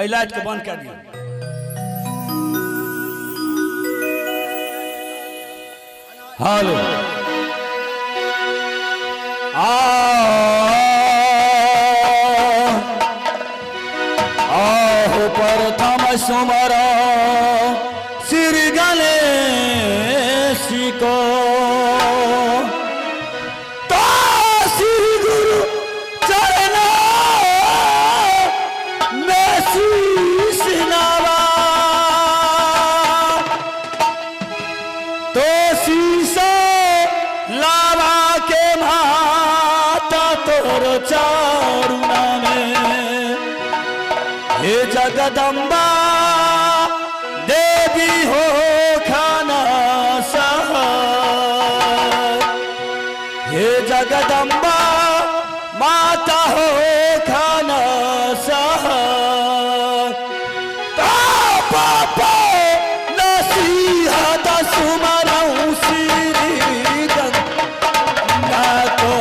Light को बंद कर दिया। हेलो आहो प्रथम सुमरा श्री गणेश को तो श्री गुरु चरणों में शीश नवा तो शीशा लावा के माता तोर चारुना में हे जगदम्बा देवी हो खाना सहाय हे जगदम्बा माता हो खाना सहाय पापा नसीहत सुमरऊं श्री गंगा को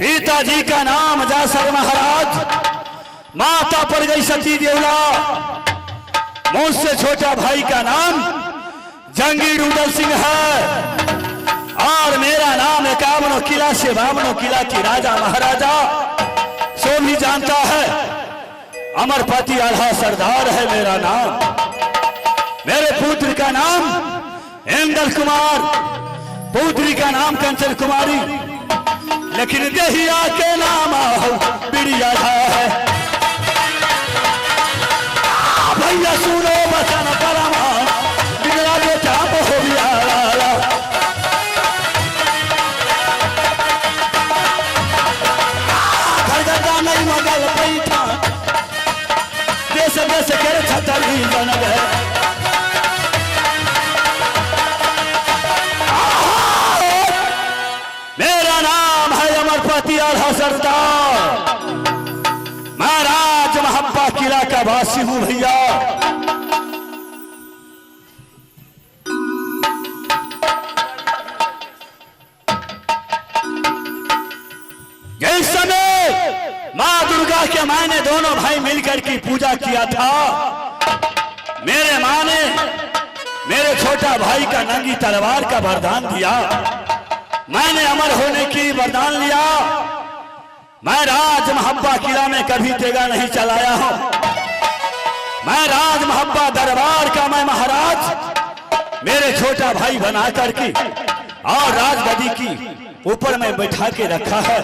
पिताजी का नाम जासर महाराज, माता पड़ गई सती देवला। मुझसे छोटा भाई का नाम जंगीर उदल सिंह है और मेरा नाम 51 किला से 52 किला की राजा महाराजा सो भी जानता है। अमरपति आल्हा सरदार है मेरा नाम। मेरे पुत्र का नाम इंदल कुमार, पुत्री का नाम कंचन कुमारी, लेकिन देहिया के नाम बिड़िया है। भैया सुनो बचन परमा बिगड़ा बेटा हो गया। किला का वासी हूं भैया। जिस समय मां दुर्गा के मैंने दोनों भाई मिलकर की पूजा किया था, मेरे मां ने मेरे छोटा भाई का नंगी तलवार का वरदान दिया। मैंने अमर होने की वरदान लिया। मैं राज महब्बा किला में कभी तेगा नहीं चलाया हूं। मैं राज महब्बा दरबार का मैं महाराज मेरे छोटा भाई बना करके और राजगद्दी की ऊपर में बैठा के रखा है।